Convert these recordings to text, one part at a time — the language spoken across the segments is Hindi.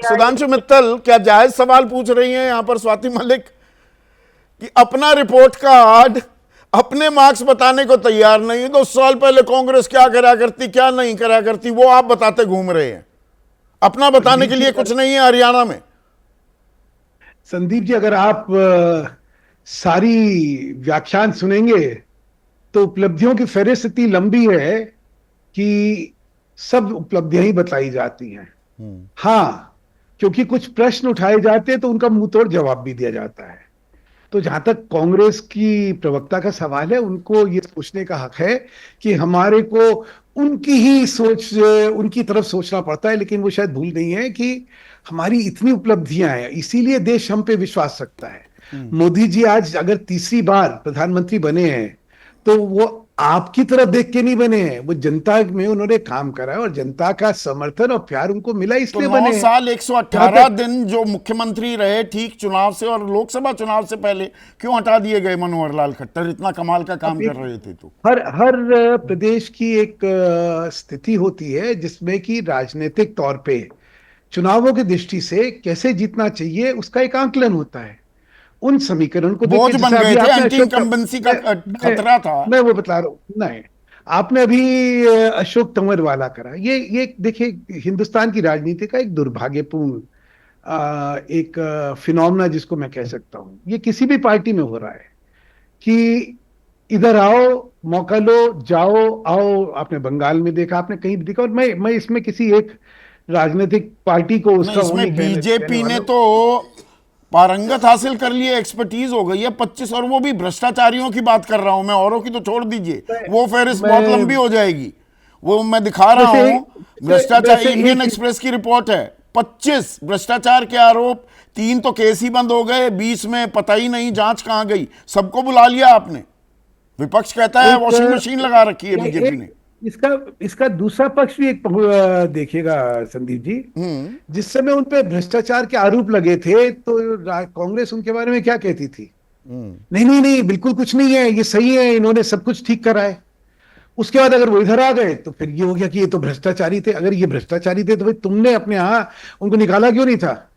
सुधांशु मित्तल, क्या जायज सवाल पूछ रही हैं यहां पर स्वाति मलिक कि अपना रिपोर्ट कार्ड अपने मार्क्स बताने को तैयार नहीं, तो 2 साल पहले कांग्रेस क्या करा करती क्या नहीं करा करती वो आप बताते घूम रहे हैं, अपना बताने के लिए कुछ नहीं है हरियाणा में। संदीप जी, अगर आप सारी व्याख्यान सुनेंगे तो उपलब्धियों की फहरिस्त इतनी लंबी है कि सब उपलब्धियां ही बताई जाती हैं। हाँ, क्योंकि कुछ प्रश्न उठाए जाते हैं तो उनका मुंह तोड़ जवाब भी दिया जाता है। तो जहां तक कांग्रेस की प्रवक्ता का सवाल है, उनको ये सोचने का हक है कि हमारे को उनकी ही सोच, उनकी तरफ सोचना पड़ता है, लेकिन वो शायद भूल गई है कि हमारी इतनी उपलब्धियां हैं, इसीलिए देश हम पे विश्वास रखता है। मोदी जी आज अगर तीसरी बार प्रधानमंत्री बने हैं तो वो आपकी तरफ देख के नहीं बने हैं, वो जनता में उन्होंने काम करा है और जनता का समर्थन और प्यार उनको मिला, तो इसलिए 9 बने हैं। साल 118 दिन जो मुख्यमंत्री रहे ठीक चुनाव से और लोकसभा चुनाव से पहले क्यों हटा दिए गए मनोहर लाल खट्टर, इतना कमाल का काम कर रहे थे तो। हर प्रदेश की एक स्थिति होती है जिसमें कि राजनीतिक तौर पे चुनावों की दृष्टि से कैसे जीतना चाहिए उसका एक आंकलन होता है। उन समीकरण को देख बोझ के, बन जैसे गए अभी थे, आपने एंटी इनकम्बेंसी का खतरा था। मैं वो बता रहा हूँ। नहीं, आपने अभी अशोक तंवर वाला करा, ये देखिए हिंदुस्तान की राजनीति का एक दुर्भाग्यपूर्ण एक फिनोमेना जिसको मैं कह सकता हूँ, ये किसी भी पार्टी में हो रहा है कि इधर आओ, मौका लो, जाओ आओ। आपने बंगाल में देखा, आपने कहीं भी देखा, और मैं इसमें किसी एक राजनीतिक पार्टी को नहीं, उसका वो नहीं इसमें कहने बीजेपी ने वाला। तो पारंगत हासिल कर ली है, एक्सपर्टीज हो गई है 25, और वो भी भ्रष्टाचारियों की बात कर रहा हूं मैं, औरों की तो छोड़ दीजिए, वो फहरिस्त बहुत मैं लंबी हो जाएगी। वो मैं दिखा रहा वैसे हूं, भ्रष्टाचार, वैसे इंडियन एक एक्सप्रेस की रिपोर्ट है, 25 भ्रष्टाचार के आरोप, 3 तो केस ही बंद हो गए, 20 में पता ही नहीं जांच कहां गई, सबको बुला लिया आपने। विपक्ष कहता है एक वॉशिंग मशीन लगा रखी है बीजेपी एक ने। इसका इसका दूसरा पक्ष भी एक देखिएगा संदीप जी। जिस समय उन पे भ्रष्टाचार के आरोप लगे थे तो कांग्रेस उनके बारे में क्या कहती थी? नहीं नहीं नहीं, बिल्कुल कुछ नहीं है, ये सही है, इन्होंने सब कुछ ठीक करा है। उसके बाद अगर वो इधर आ गए तो फिर ये हो गया कि ये तो भ्रष्टाचारी थे। अगर ये भ्रष्टाचारी थे तो भाई तुमने अपने यहाँ उनको निकाला क्यों नहीं था?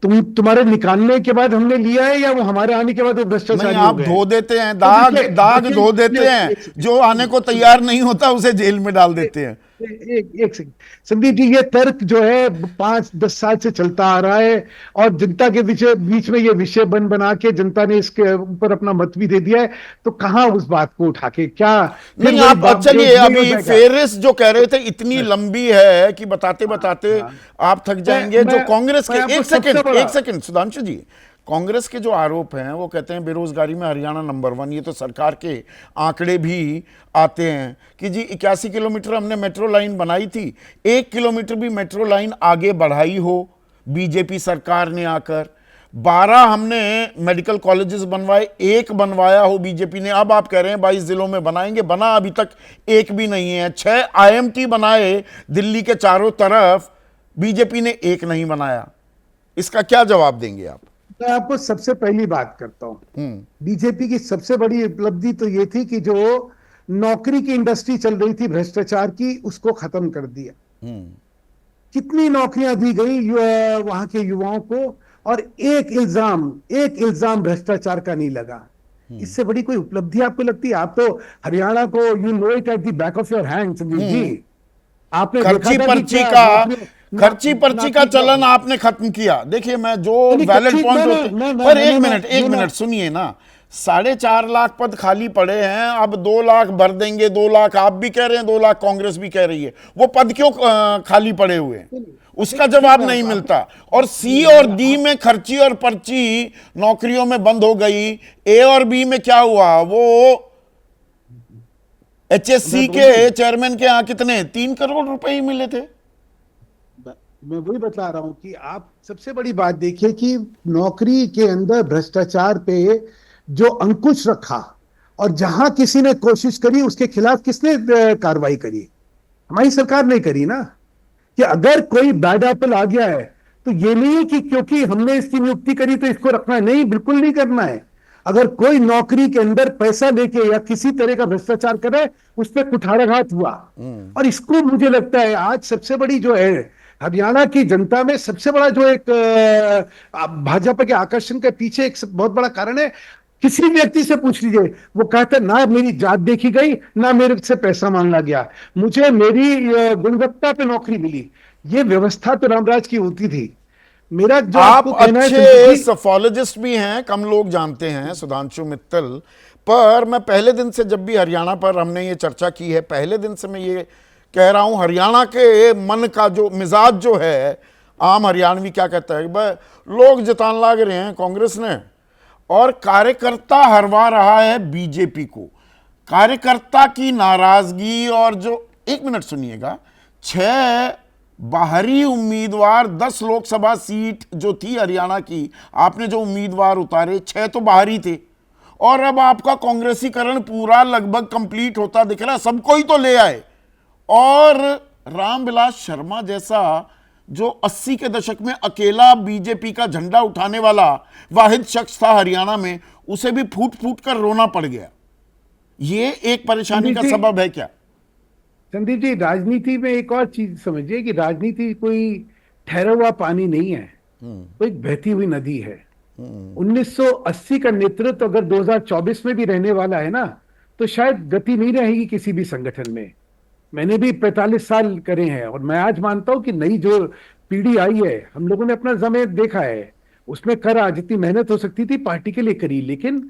तुम्हारे निकालने के बाद हमने लिया है, या वो हमारे आने के बाद वो नहीं, भ्रष्टाचारी हो आप गए धो हैं? देते हैं, तो दाग देखिए दाग देखिए धो देते हैं, एक सेकंड, जो आने को तैयार नहीं होता उसे जेल में डाल देते हैं। एक सेकंड संदीप जी, ये तर्क जो है 5-10 साल से चलता आ रहा है और जनता के बीच में ये विषय बना के जनता ने इसके ऊपर अपना मत भी दे दिया है। तो कहां उस बात को उठा के क्या फिर नहीं, वही आप बात चलिए, नहीं हो अभी जाएगा? फेरिस्त जो कह रहे थे इतनी लंबी है कि बताते बताते हाँ, आप थक जाएंगे। जो कांग्रेस के, मैं आपको एक सबसे सेकंड बड़ा एक सेकंड सुधांशु जी, कांग्रेस के जो आरोप हैं वो कहते हैं बेरोजगारी में हरियाणा नंबर 1, ये तो सरकार के आंकड़े भी आते हैं कि जी 81 किलोमीटर हमने मेट्रो लाइन बनाई थी, 1 किलोमीटर भी मेट्रो लाइन आगे बढ़ाई हो बीजेपी सरकार ने आकर, 12 हमने मेडिकल कॉलेजेस बनवाए, 1 बनवाया हो बीजेपी ने, अब आप कह रहे हैं 22 जिलों में बनाएंगे, बना अभी तक 1 भी नहीं है। 6 IMT बनाए दिल्ली के चारों तरफ, बीजेपी ने 1 नहीं बनाया। इसका क्या जवाब देंगे आप? मैं आपको सबसे पहली बात करता हूं। बीजेपी की सबसे बड़ी उपलब्धि तो ये थी कि जो नौकरी की इंडस्ट्री चल रही थी भ्रष्टाचार की, उसको खत्म कर दिया। कितनी नौकरियां दी गई वहां के युवाओं को, और एक इल्जाम भ्रष्टाचार का नहीं लगा। इससे बड़ी कोई उपलब्धि आपको लगती है? आप तो हरियाणा को you know it at the back of your hand Sandeep ji. आपने देखा खर्ची था कि पर्ची क्या का खर्ची पर्ची का नौकरी चलन आपने खत्म किया। देखिए, मैं जो वैलिड पॉइंट होते, पर एक मिनट सुनिए ना, 4.5 लाख पद खाली पड़े हैं, अब 2 लाख भर देंगे, 2 लाख आप भी कह रहे हैं, 2 लाख कांग्रेस भी कह रही है, वो पद क्यों खाली पड़े हुए हैं? उसका जवाब नहीं मिलता। और C और D में खर्ची और पर्ची नौकरियों में बंद हो गई, A और B में क्या हुआ? वो HSC के चेयरमैन के यहाँ कितने 3 करोड़ रुपए ही मिले थे। मैं वही बता रहा हूं कि आप सबसे बड़ी बात देखिए कि नौकरी के अंदर भ्रष्टाचार पे जो अंकुश रखा, और जहां किसी ने कोशिश करी उसके खिलाफ किसने कार्रवाई करी? हमारी सरकार ने करी ना। कि अगर कोई बैड एप्पल आ गया है तो ये नहीं कि क्योंकि हमने इसकी नियुक्ति करी तो इसको रखना है, नहीं, बिल्कुल नहीं करना है। अगर कोई नौकरी के अंदर पैसा लेके या किसी तरह का भ्रष्टाचार करे, उस पर कुठाराघात हुआ। और इसको मुझे लगता है आज सबसे बड़ी जो है हरियाणा की जनता में सबसे बड़ा जो एक भाजपा के आकर्षण के पीछे एक बहुत बड़ा कारण है, किसी व्यक्ति से पूछ लीजिए, वो कहता है ना मेरी जात देखी गई, ना मेरे से पैसा मांगा गया, मुझे मेरी गुणवत्ता पे नौकरी मिली। ये व्यवस्था तो रामराज की होती थी। मेरा जो आप आपको कहना है संदीप अच्छे जी, सफोलॉजिस्ट भी हैं, कम लोग जानते हैं सुधांशु मित्तल, पर मैं पहले दिन से जब भी हरियाणा पर हमने ये चर्चा की है, पहले दिन से मैं ये कह रहा हूं, हरियाणा के मन का जो मिजाज जो है, आम हरियाणवी क्या कहता है, भाई लोग जतान लाग रहे हैं कांग्रेस ने और कार्यकर्ता हरवा रहा है बीजेपी को। कार्यकर्ता की नाराजगी और जो, एक मिनट सुनिएगा, 6 बाहरी उम्मीदवार, 10 लोकसभा सीट जो थी हरियाणा की, आपने जो उम्मीदवार उतारे 6 तो बाहरी थे, और अब आपका कांग्रेसीकरण पूरा लगभग कंप्लीट होता दिख रहा है, सबको ही तो ले आए। और रामविलास शर्मा जैसा जो 80 के दशक में अकेला बीजेपी का झंडा उठाने वाला वाहिद शख्स था हरियाणा में, उसे भी फूट फूट कर रोना पड़ गया। ये एक परेशानी का सबब है क्या? संदीप जी, राजनीति में एक और चीज समझिए कि राजनीति कोई ठहरा हुआ पानी नहीं है, वो एक बहती हुई नदी है। 1980 का नेतृत्व अगर 2024 में भी रहने वाला है ना, तो शायद गति नहीं रहेगी किसी भी संगठन में। मैंने भी 45 साल करे हैं, और मैं आज मानता हूं कि नई जो पीढ़ी आई है, हम लोगों ने अपना समय देखा है, उसमें करा, जितनी मेहनत हो सकती थी पार्टी के लिए करी, लेकिन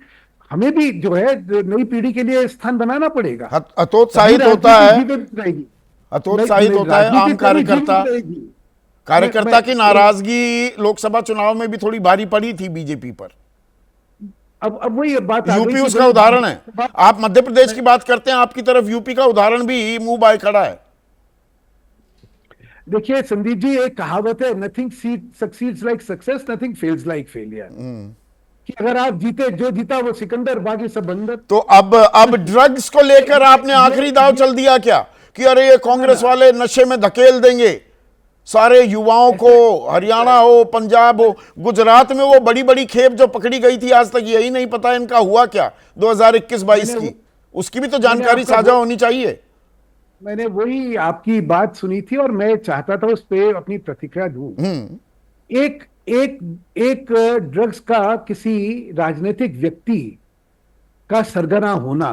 हमें भी जो है नई पीढ़ी के लिए स्थान बनाना पड़ेगा। हतोत्साहित होता है, रहेगी, हतोत्साहित होता है आम कार्यकर्ता। कार्यकर्ता की नाराजगी लोकसभा चुनाव में भी थोड़ी भारी पड़ी थी बीजेपी पर। अब वही बात यूपी उसका उदाहरण है। आप मध्य प्रदेश की बात करते हैं, आपकी तरफ यूपी का उदाहरण भी मुंह बाय खड़ा है। देखिए संदीप जी, एक कहावत है, nothing succeeds like success, nothing fails like failure. कि अगर आप जीते, जो जीता वो सिकंदर, बाकी सब बंदर। तो अब ड्रग्स को लेकर आपने आखिरी दाव चल दिया क्या कि अरे ये कांग्रेस वाले नशे में धकेल देंगे सारे युवाओं को? हरियाणा हो, पंजाब हो, गुजरात में वो बड़ी बड़ी खेप जो पकड़ी गई थी, आज तक यही नहीं पता इनका हुआ क्या 2021-22 की, उसकी भी तो जानकारी साझा होनी चाहिए। मैंने वही आपकी बात सुनी थी और मैं चाहता था उस पर अपनी प्रतिक्रिया दूं। एक एक एक ड्रग्स का किसी राजनीतिक व्यक्ति का सरगना होना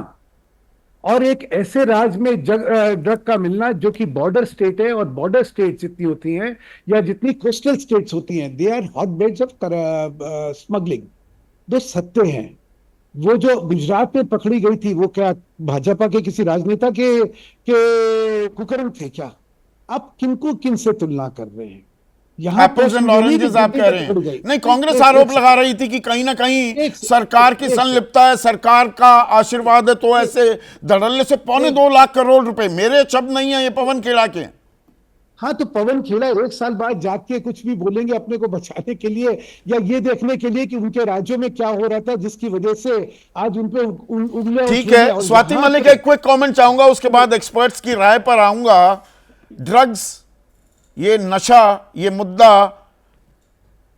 और एक ऐसे राज्य में ड्रग का मिलना जो कि बॉर्डर स्टेट है, और बॉर्डर स्टेट्स जितनी होती हैं या जितनी कोस्टल स्टेट्स होती हैं, दे आर हॉटबेड्स ऑफ स्मगलिंग। दो सत्य हैं। वो जो गुजरात में पकड़ी गई थी, वो क्या भाजपा के किसी राजनेता के कुकर्म थे क्या? आप किनको किन से तुलना कर रहे हैं? एप्पल्स एंड ऑरेंजेस आप कह रहे हैं। नहीं, कांग्रेस आरोप लगा रही थी कि कहीं ना कहीं सरकार की संलिप्तता है, सरकार का आशीर्वाद है, तो ऐसे धड़ल्ले से 2.25 लाख करोड़ रुपए, मेरे शब्द नहीं है, ये पवन खेड़ा के। हाँ, तो पवन खेड़ा 1 साल बाद जाग के कुछ भी बोलेंगे अपने को बचाने के लिए, या ये देखने के लिए कि उनके राज्यों में क्या हो रहा था जिसकी वजह से आज उन पे उंगलियां। ठीक है, स्वाति मलिक एक क्विक कमेंट चाहूंगा, उसके बाद एक्सपर्ट्स की राय पर आऊंगा। ड्रग्स, ये नशा, ये मुद्दा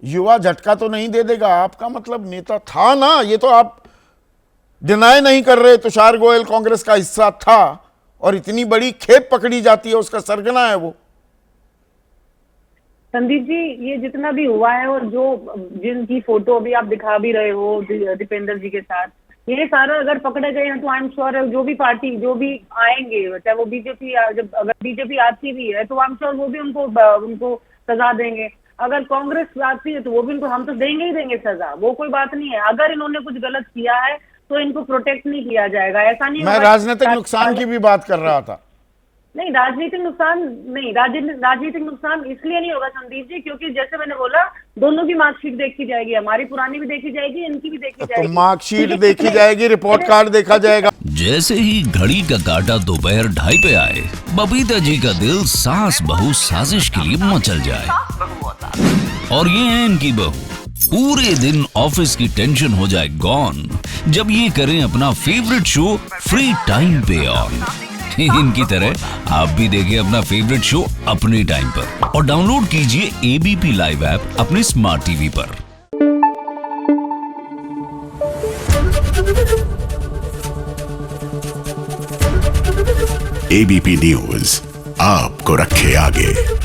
युवा झटका तो नहीं दे देगा? आपका मतलब नेता था ना, ये तो आप डिनाई नहीं कर रहे, तुषार गोयल कांग्रेस का हिस्सा था और इतनी बड़ी खेप पकड़ी जाती है, उसका सरगना है वो। संदीप जी, ये जितना भी हुआ है और जो जिनकी फोटो अभी आप दिखा भी रहे हो दीपेंद्र जी के साथ, ये सारा अगर पकड़े गए हैं तो आई एम श्योर जो भी पार्टी, जो भी आएंगे, चाहे वो बीजेपी, जब अगर बीजेपी आती भी है तो आई एम श्योर वो भी उनको सजा देंगे। अगर कांग्रेस आती है तो वो भी उनको, हम तो देंगे ही देंगे सजा, वो कोई बात नहीं है। अगर इन्होंने कुछ गलत किया है तो इनको प्रोटेक्ट नहीं किया जाएगा, ऐसा नहीं। मैं राजनीतिक नुकसान की भी बात कर रहा था। नहीं, राजनीतिक नुकसान नहीं, राजनीतिक नुकसान इसलिए नहीं होगा संदीप जी, क्योंकि जैसे मैंने बोला, दोनों की मार्कशीट देखी जाएगी, हमारी पुरानी भी देखी जाएगी, इनकी भी देखी जाएगी। तो मार्कशीट देखी जाएगी, रिपोर्ट कार्ड देखा जाएगा। जैसे ही घड़ी का काटा दोपहर 2:30 पे आए, बबीता जी का दिल सास बहू साजिश के लिए मचल जाए। और ये है इनकी बहू, पूरे दिन ऑफिस की टेंशन हो जाए गॉन जब ये करें अपना फेवरेट शो फ्री टाइम पे ऑन। इनकी तरह आप भी देखिए अपना फेवरेट शो अपने टाइम पर और डाउनलोड कीजिए एबीपी लाइव ऐप अपने स्मार्ट टीवी पर। एबीपी न्यूज आपको रखे आगे।